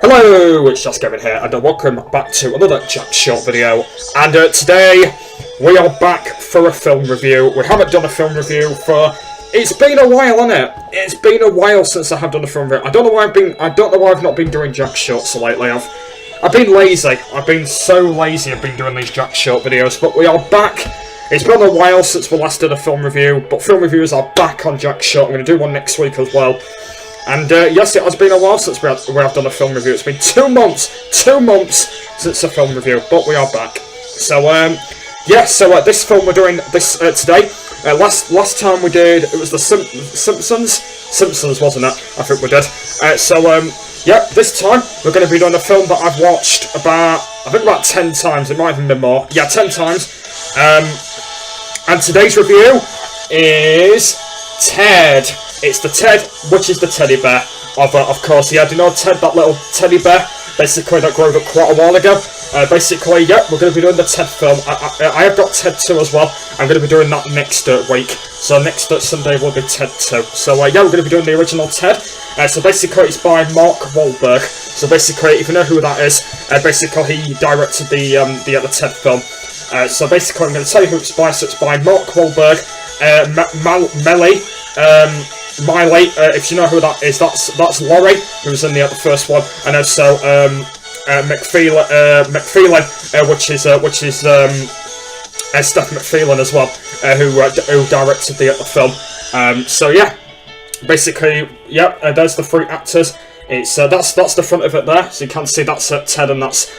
Hello, it's just Kevin here, and welcome back to another Jack Short video. And today, we are back for a film review. We haven't done a film review for... It's been a while, hasn't it? It's been a while since I have done a film review. I don't know why I've not been doing Jack Shorts lately. I've been lazy. I've been so lazy. I've been doing these Jack Short videos, but we are back. It's been a while since we last did a film review, but film reviews are back on Jack Short. I'm going to do one next week as well. And yes, it has been a while since we have done a film review. It's been 2 months since a film review, but we are back. So yeah, so this film we're doing this today. Last time we did, it was the Simpsons, wasn't it? I think we did. Yeah, this time we're going to be doing a film that I've watched about 10 times. It might even be more. Yeah, 10 times. And today's review is Ted. It's the Ted, which is the teddy bear. Of course, yeah, do you know Ted, that little teddy bear? Basically, that grew up quite a while ago. Basically, yeah, we're going to be doing the Ted film. I have got Ted 2 as well. I'm going to be doing that next week. So next Sunday will be Ted 2. So yeah, we're going to be doing the original Ted. So basically, it's by Mark Wahlberg. So basically, if you know who that is, basically he directed the Ted film. So basically, I'm going to tell you who it's by. So it's by Mark Wahlberg, Miley, if you know who that is, that's Laurie, who was in the first one, and also McFeely, which is Steph McFeely as well, who directed the film. So yeah, basically, yeah, there's the 3 actors. It's that's the front of it there, so you can see that's Ted and that's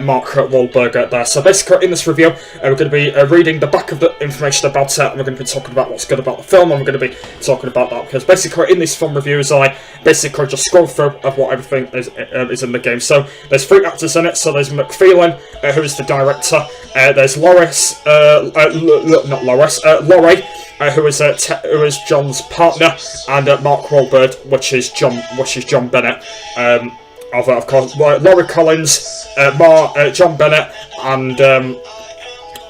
Mark Wahlberg there. So basically, in this review, we're going to be reading the back of the information about it, and we're going to be talking about what's good about the film, and we're going to be talking about that, because basically, in these film reviews, I basically just scroll through of what everything is in the game. So there's 3 actors in it. So there's McFeely, who is the director. There's Loris, Laurie, who is John's partner, and Mark Wahlberg, which is John Bennett. Of course, Laurie Collins, John Bennett, and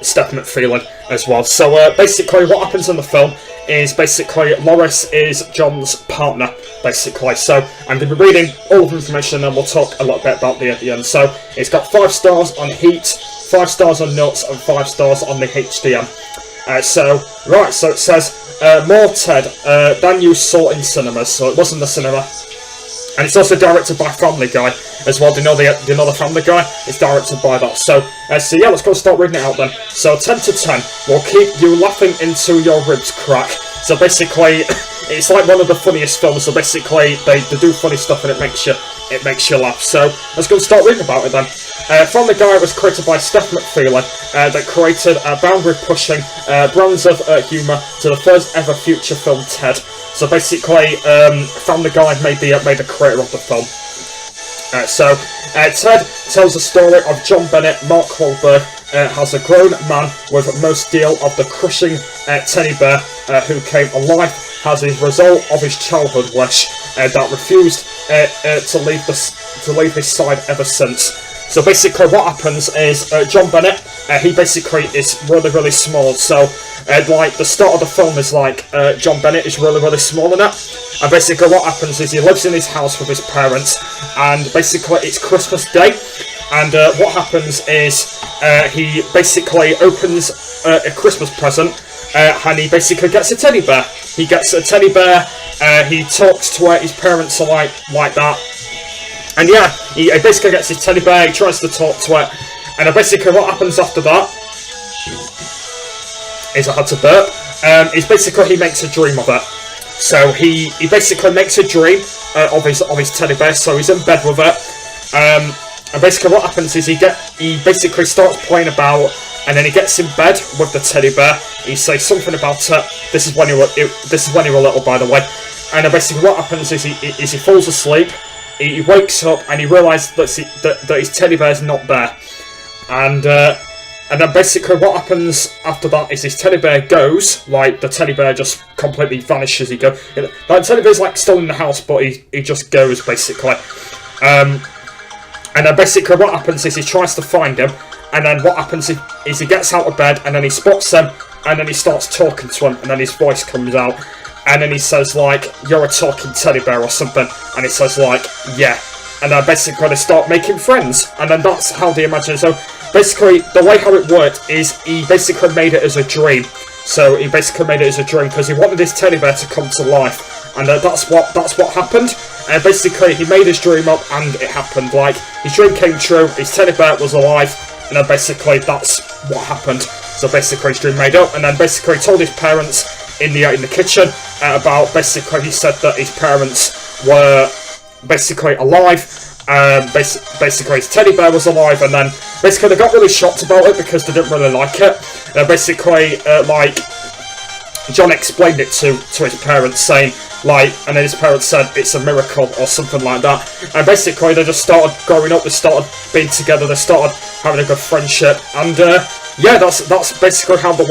Steph McFeely as well. So basically, what happens in the film is basically Loris is John's partner, basically. So I'm going to be reading all of the information, and then we'll talk a little bit about at the end. So it's got 5 stars on Heat, 5 stars on Nuts, and 5 stars on the HDM. So it says more Ted than you saw in cinemas. So it was in the cinema. And it's also directed by Family Guy as well. Do you know the Family Guy? It's directed by that. So yeah, let's go start reading it out then. So 10 to 10 will keep you laughing into your ribs crack. So basically, it's like one of the funniest films. So basically, they do funny stuff and it makes you laugh. So let's go start reading about it then. Family Guy was created by Steph McFeely, that created boundary-pushing brands of humour to the first ever feature film Ted. So basically, Family Guy made the creator of the film. Ted tells the story of John Bennett. Mark Wahlberg has a grown man with most deal of the crushing teddy bear who came alive as a result of his childhood wish that refused to leave his side ever since. So basically what happens is John Bennett, he basically is really, really small. So like the start of the film is like John Bennett is really, really small in it. And basically what happens is he lives in his house with his parents, and basically it's Christmas Day. And what happens is he basically opens a Christmas present, and he basically gets a teddy bear. He gets a teddy bear, he talks to his parents like that. And yeah, he basically gets his teddy bear, he tries to talk to it, and basically what happens after that is I had to burp. Is basically he makes a dream of it. So he basically makes a dream of his teddy bear. So he's in bed with it, and basically what happens is he basically starts playing about, and then he gets in bed with the teddy bear. He says something about it. This is when you were little, by the way. And basically what happens is he falls asleep. He wakes up and he realises that his teddy bear's not there, and then basically what happens after that is his teddy bear goes, like the teddy bear just completely vanishes. Like the teddy bear's like still in the house, but he just goes basically. And then basically what happens is he tries to find him, and then what happens is he gets out of bed, and then he spots him, and then he starts talking to him, and then his voice comes out. And then he says, like, you're a talking teddy bear or something. And he says, like, yeah. and then basically they start making friends, and then that's how they imagine it. So basically, the way how it worked is he basically made it as a dream. So he basically made it as a dream because he wanted his teddy bear to come to life, and that's what happened. Basically, he made his dream up, and it happened. Like, his dream came true. His teddy bear was alive, and then basically that's what happened. So basically, his dream made up, and then basically he told his parents in the kitchen about, basically he said that his parents were basically alive. Basically his teddy bear was alive, and then basically they got really shocked about it because they didn't really like it. Basically, like, John explained it to his parents, saying, like, and then his parents said it's a miracle or something like that. And basically they just started growing up, they started being together, they started having a good friendship, and yeah, that's basically how it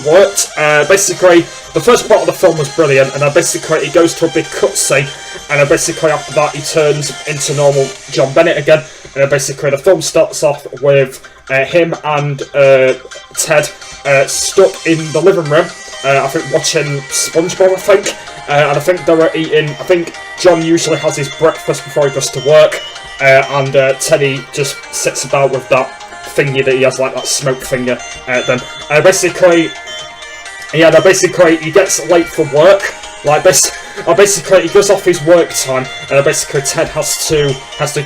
worked. Basically, the first part of the film was brilliant, and then basically he goes to a big cutscene, and then basically after that he turns into normal John Bennett again, and then basically the film starts off with him and Ted stuck in the living room, I think watching SpongeBob, I think, and I think they were eating, I think John usually has his breakfast before he goes to work, and Teddy just sits about with that thingy that he has, like that smoke finger. Then basically he gets late for work. Like basically he goes off his work time, and basically Ted has to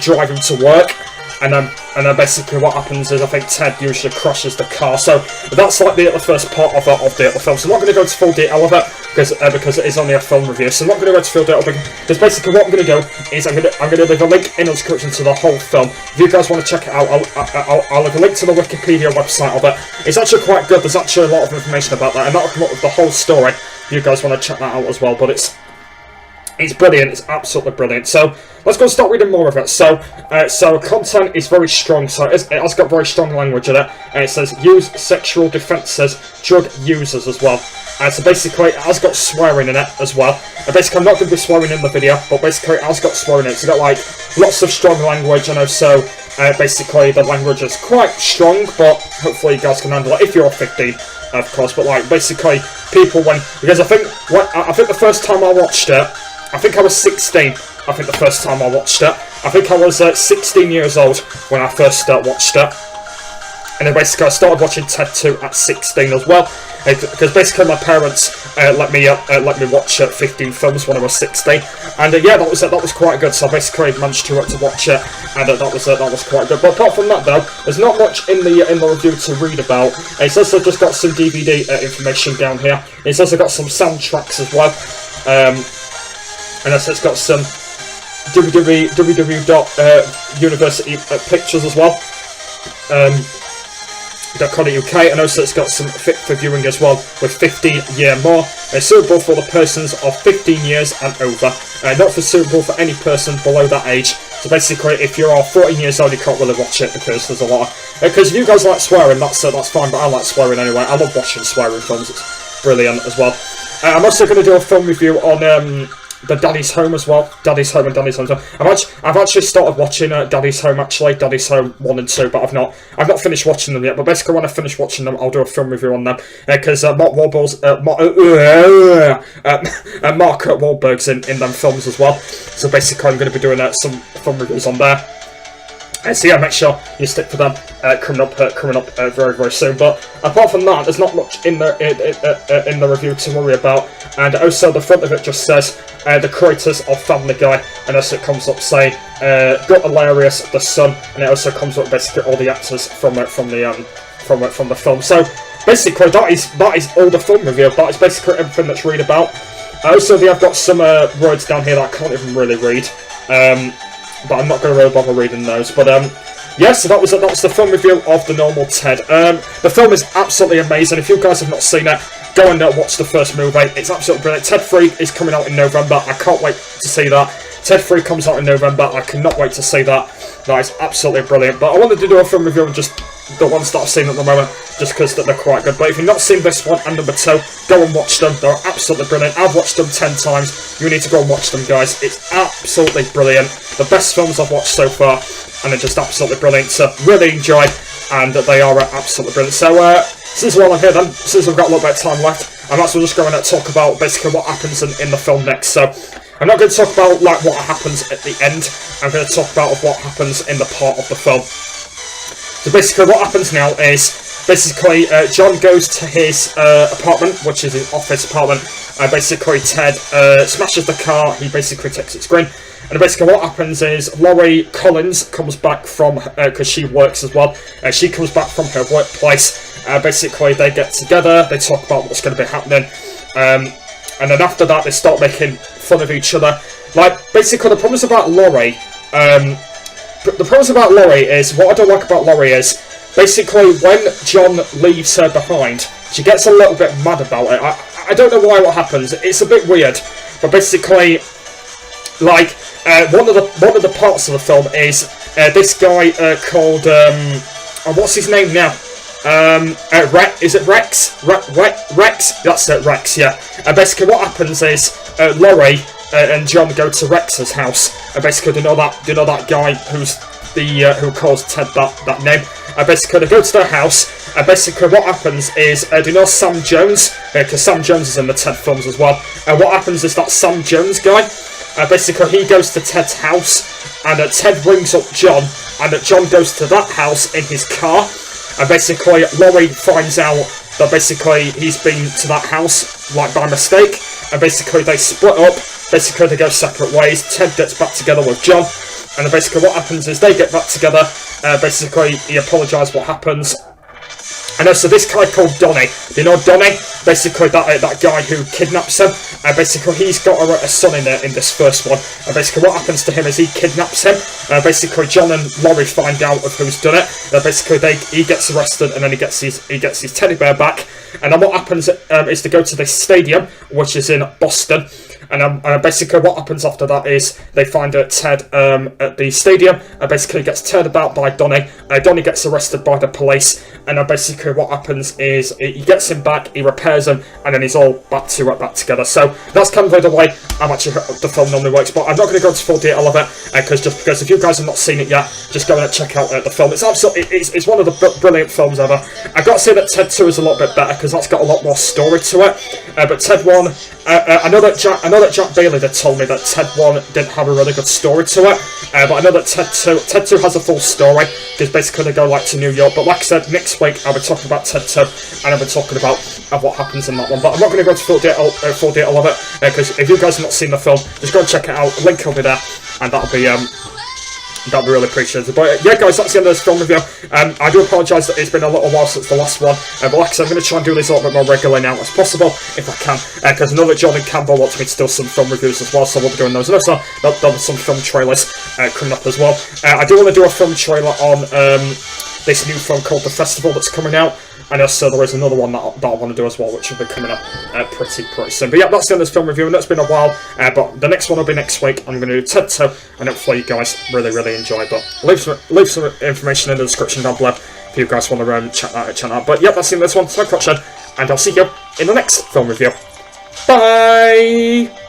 drive him to work. And then basically what happens is I think Ted usually crashes the car. So that's like the first part of the film. So I'm not going to go into full detail of it because it is only a film review. So I'm not going to go into full detail because basically what I'm going to do is I'm going to leave a link in the description to the whole film. If you guys want to check it out, I'll leave a link to the Wikipedia website of it. It's actually quite good. There's actually a lot of information about that, and that'll come up with the whole story. If you guys want to check that out as well, but it's brilliant. It's absolutely brilliant. So let's go and start reading more of it. So content is very strong. So it has got very strong language in it. And it says use sexual defences, drug users as well. So basically it has got swearing in it as well. Basically I'm not going to be swearing in the video, but basically it has got swearing in it. It's got like lots of strong language. I know. So basically the language is quite strong, but hopefully you guys can handle it if you're 15. Of course, but like basically people because I think the first time I watched it, I think I was 16. I think the first time I watched it. I think I was 16 years old when I first watched it. And then basically I started watching Ted 2 at 16 as well. Because basically my parents let me watch 15 films when I was 16. And yeah, that was quite good. So I basically managed to watch it, and that was quite good. But apart from that though, there's not much in the review to read about. It's also just got some DVD information down here. It's also got some soundtracks as well. And it's got some www.university pictures as well. .co.uk, and also it's got some fit for viewing as well with 15 year more. Suitable for the persons of 15 years and over. Not for suitable for any person below that age. So basically, if you're 14 years old, you can't really watch it because there's a lot of. Because if you guys like swearing, that's fine. But I like swearing anyway. I love watching swearing films. It's brilliant as well. I'm also going to do a film review on the Daddy's Home as well. Daddy's Home and Daddy's Home. I've actually started watching Daddy's Home actually. Daddy's Home 1 and 2, but I've not finished watching them yet. But basically, when I finish watching them, I'll do a film review on them because Mark Wahlberg's in them films as well. So basically, I'm going to be doing some film reviews on there. So yeah, make sure you stick for them coming up very, very soon. But apart from that, there's not much in the review to worry about. And also, the front of it just says the creators of Family Guy, and also it comes up saying got hilarious, the son, and it also comes up basically all the actors from the film. So basically, that is all the film review. That is basically everything that's read about. Also, they have got some words down here that I can't even really read. But I'm not going to really bother reading those. But yeah, so that was the film review of The Normal Ted. The film is absolutely amazing. If you guys have not seen it, go and watch the first movie. It's absolutely brilliant. Ted 3 is coming out in November. I can't wait to see that. Ted 3 comes out in November. I cannot wait to see that. That is absolutely brilliant. But I wanted to do a film review on just the ones that I've seen at the moment, just because they're quite good. But if you've not seen this one and number 2, go and watch them. They're absolutely brilliant. I've watched them 10 times. You need to go and watch them, guys. It's absolutely brilliant. The best films I've watched so far, and they're just absolutely brilliant. So really enjoy, and they are absolutely brilliant. So since while I'm here then, since I've got a little bit of time left, I'm actually just going to talk about basically what happens in the film next. So I'm not going to talk about like what happens at the end. I'm going to talk about what happens in the part of the film. So basically what happens now is, basically John goes to his apartment, which is his office apartment. Basically Ted smashes the car, he basically takes its screen. And basically what happens is Laurie Collins comes back from, because she works as well, she comes back from her workplace. Basically they get together, they talk about what's going to be happening. And then after that they start making fun of each other. Like, basically the problems about Laurie, the problems about Laurie is, what I don't like about Laurie is, basically when John leaves her behind, she gets a little bit mad about it. I don't know why what happens, it's a bit weird, but basically, like, one of the parts of the film is, this guy called, what's his name now? Is it Rex? Rex? That's it, Rex, yeah. And basically what happens is, Laurie and John go to Rex's house, and basically they know that guy who's who calls Ted that name. Basically they go to their house, and basically what happens is, do you know Sam Jones? Because Sam Jones is in the Ted films as well. And what happens is that Sam Jones guy, basically he goes to Ted's house, and Ted rings up John, and John goes to that house in his car, and basically Laurie finds out that basically he's been to that house, like, by mistake, and basically they split up, basically they go separate ways. Ted gets back together with John, and then basically what happens is they get back together, basically he apologises what happens. And also this guy called Donnie, you know Donnie? Basically that guy who kidnaps him, basically he's got a son in this first one, and basically what happens to him is he kidnaps him. Basically John and Laurie find out of who's done it. Basically he gets arrested, and then he gets his teddy bear back. And then what happens is to go to this stadium, which is in Boston. And basically what happens after that is they find Ted at the stadium, and basically gets turned about by Donnie. Donnie gets arrested by the police, and basically what happens is he gets him back, he repairs him, and then he's all back together. So that's kind of the way the film normally works, but I'm not going to go into full detail of it, because if you guys have not seen it yet, just go and check out the film. It's absolutely, it's one of the brilliant films ever. I've got to say that Ted 2 is a little bit better, because that's got a lot more story to it. But Ted 1, I know that Jack Bailey did told me that Ted 1 didn't have a really good story to it, but I know that Ted 2 has a full story, because basically they go like to New York. But like I said, next week I'll be talking about Ted 2, and I'll be talking about what happens in that one. But I'm not going to go into full detail of it, because if you guys have not seen the film, just go and check it out. Link will be there, and that'll be really appreciated. But yeah, guys, that's the end of this film review. I do apologise that it's been a little while since the last one, but like I said, I'm going to try and do this a little bit more regularly now as possible, if I can, because I know that John and Campbell wants me to do some film reviews as well, so we'll be doing those. And also, there'll be some film trailers coming up as well. I do want to do a film trailer on this new film called The Festival that's coming out. And also there is another one that I want to do as well, which will be coming up pretty soon. But yeah, that's the end of this film review, and it's been a while, but the next one will be next week. I'm going to do Ted 2, and hopefully you guys really enjoy. But leave some information in the description down below if you guys want to check that out. But yeah, that's the end of this one. Thanks for watching, and I'll see you in the next film review. Bye!